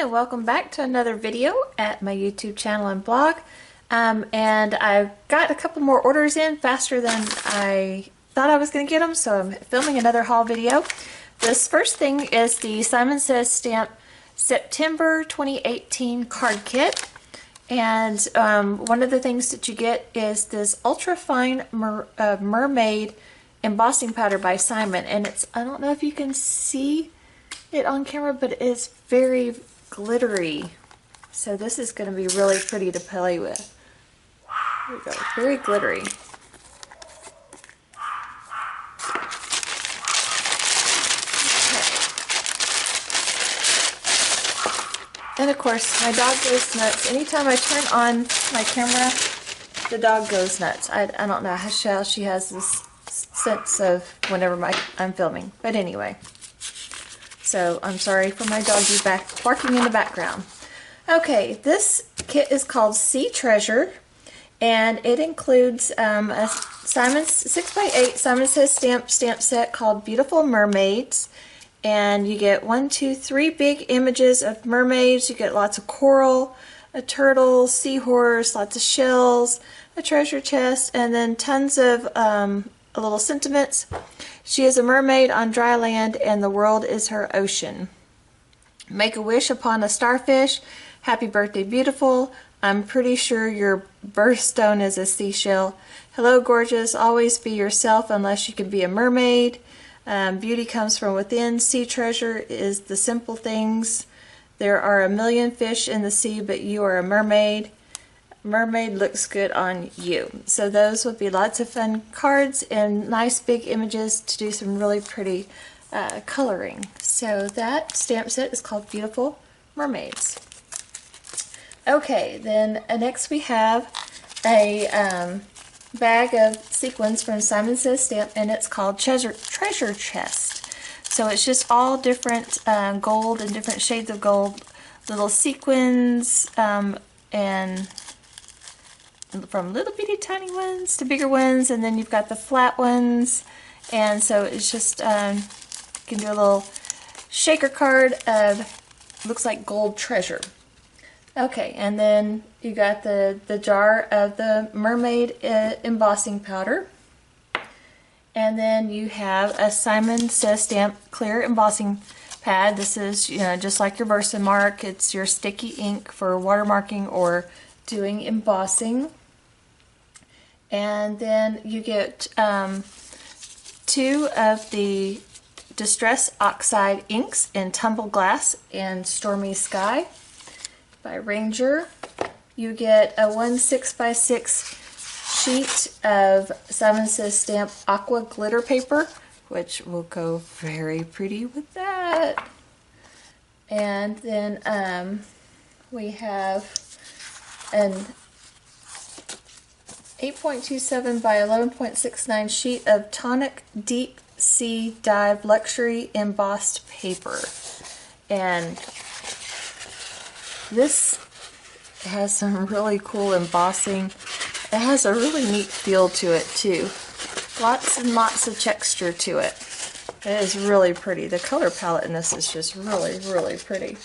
and welcome back to another video at my YouTube channel and blog. And I've got a couple more orders in faster than I thought I was going to get them, so I'm filming another haul video. This first thing is the Simon Says Stamp September 2018 card kit. And one of the things that you get is this ultra fine mermaid embossing powder by Simon, and it's, I don't know if you can see it on camera, but it is very glittery. So this is going to be really pretty to play with. There we go, very glittery. Okay. And of course, my dog goes nuts. Anytime I turn on my camera, the dog goes nuts. I don't know how she has this sense of whenever I'm filming. But anyway. So I'm sorry for my doggy barking in the background. Okay, this kit is called Sea Treasure, and it includes a Simon's 6x8 Simon Says stamp set called Beautiful Mermaids. And you get 3 big images of mermaids. You get lots of coral, a turtle, seahorse, lots of shells, a treasure chest, and then tons of little sentiments. She is a mermaid on dry land, and the world is her ocean. Make a wish upon a starfish. Happy birthday, beautiful. I'm pretty sure your birthstone is a seashell. Hello, gorgeous. Always be yourself unless you can be a mermaid. Beauty comes from within. Sea treasure is the simple things. There are a million fish in the sea, but you are a mermaid. Mermaid looks good on you. So those would be lots of fun cards and nice big images to do some really pretty coloring. So that stamp set is called Beautiful Mermaids. Okay, then next we have a bag of sequins from Simon Says Stamp, and it's called Treasure Chest. So it's just all different gold and different shades of gold, little sequins, and from little bitty tiny ones to bigger ones, and then you've got the flat ones. And so it's just you can do a little shaker card of, looks like gold treasure. Okay, and then you got the jar of the mermaid embossing powder, and then you have a Simon Says Stamp clear embossing pad. This is, you know, just like your Versamark. It's your sticky ink for watermarking or doing embossing. And then you get 2 of the Distress Oxide inks in Tumble Glass and Stormy Sky by Ranger. You get a 1 6x6 sheet of Simon Says Stamp Aqua Glitter Paper, which will go very pretty with that. And then we have an 8.27 by 11.69 sheet of Tonic Deep Sea Dive Luxury Embossed Paper. And this has some really cool embossing. It has a really neat feel to it too. Lots and lots of texture to it. It is really pretty. The color palette in this is just really, really pretty.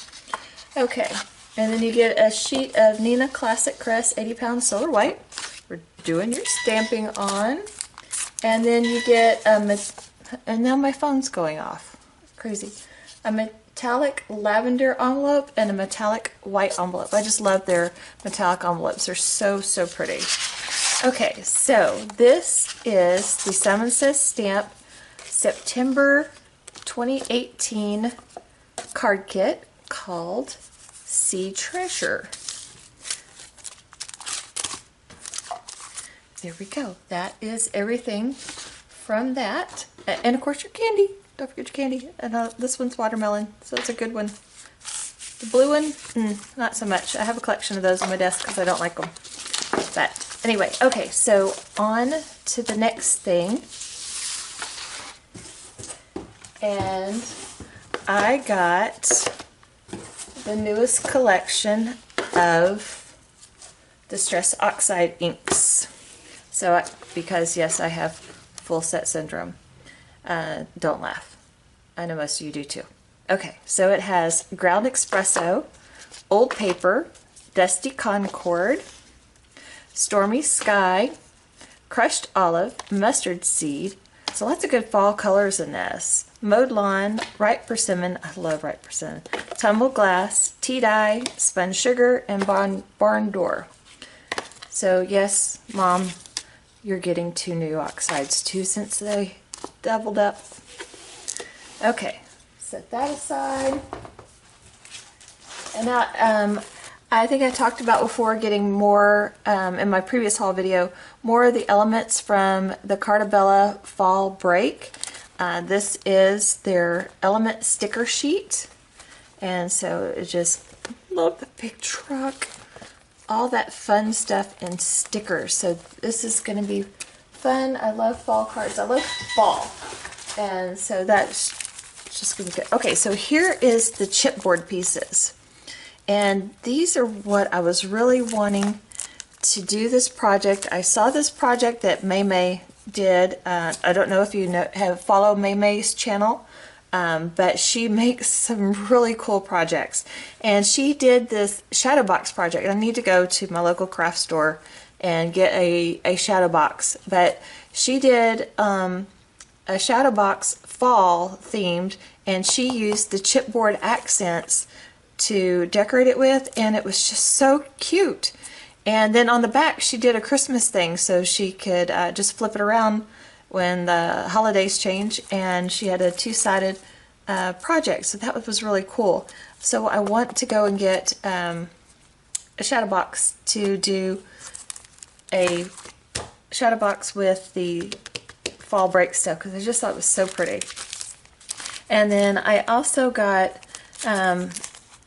Okay, and then you get a sheet of Neenah Classic Crest 80 pound Solar White. We're doing your stamping on. And then you get and now my phone's going off. Crazy. A metallic lavender envelope and a metallic white envelope. I just love their metallic envelopes. They're so, so pretty. Okay, so this is the Simon Says Stamp September 2018 card kit called Sea Treasure. There we go. That is everything from that. And of course your candy. Don't forget your candy. And this one's watermelon, so it's a good one. The blue one, not so much. I have a collection of those on my desk because I don't like them. But anyway, okay, so on to the next thing. And I got the newest collection of Distress Oxide inks. So, because yes, I have full set syndrome. Don't laugh. I know most of you do too. Okay, so it has Ground Espresso, Old Paper, Dusty Concord, Stormy Sky, Crushed Olive, Mustard Seed. So lots of good fall colors in this. Mowed Lawn, Ripe Persimmon, I love Ripe Persimmon, Tumbled Glass, Tea Dye, Spun Sugar, and Barn Door. So yes, Mom, you're getting 2 new oxides too since they doubled up. Okay, set that aside. And now, I think I talked about before getting more, in my previous haul video, more of the elements from the Cartabella Fall Break. This is their element sticker sheet. And so it just, love the big truck. All that fun stuff and stickers. So this is going to be fun. I love fall cards. I love fall. And so that's just going to be good. Okay, so here is the chipboard pieces. And these are what I was really wanting to do this project. I saw this project that May did. I don't know if you follow May's channel, but she makes some really cool projects. And she did this shadow box project. I need to go to my local craft store and get a shadow box. But she did a shadow box fall themed, and she used the chipboard accents to decorate it with, and it was just so cute. And then on the back she did a Christmas thing so she could just flip it around when the holidays change, and she had a 2-sided project, so that was really cool. So I want to go and get a shadow box to do a shadow box with the fall break stuff, because I just thought it was so pretty. And then I also got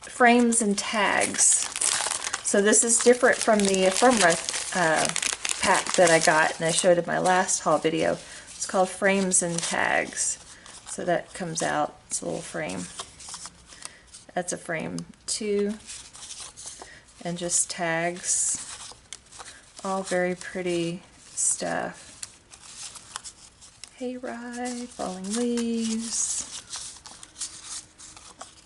frames and tags. So this is different from the Ephemera pack that I got and I showed in my last haul video. It's called Frames and Tags. So that comes out, it's a little frame. That's a frame 2. And just tags. All very pretty stuff. Hayride, falling leaves.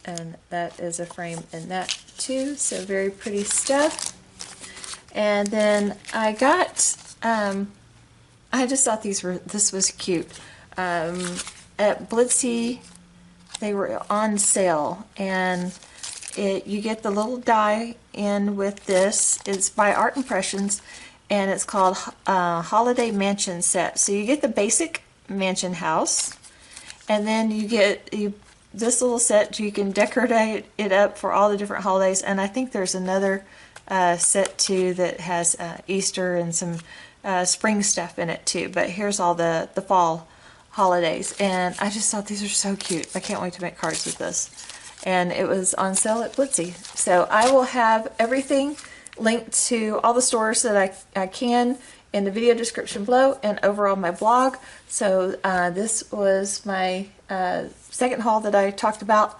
And that is a frame in that too, so very pretty stuff. And then I got, I just thought this was cute. At Blitzy, they were on sale, and you get the little die in with this. It's by Art Impressions, and it's called Holiday Mansion Set. So you get the basic mansion house, and then you get this little set. You can decorate it up for all the different holidays, and I think there's another set too that has Easter and some spring stuff in it too, but here's all the fall holidays, and I just thought these are so cute. I can't wait to make cards with this. And it was on sale at Blitzy. So I will have everything linked to all the stores that I can in the video description below and over on my blog. So this was my second haul that I talked about,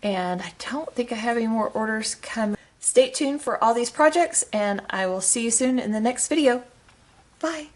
and I don't think I have any more orders coming. Stay tuned for all these projects, and I will see you soon in the next video. Bye!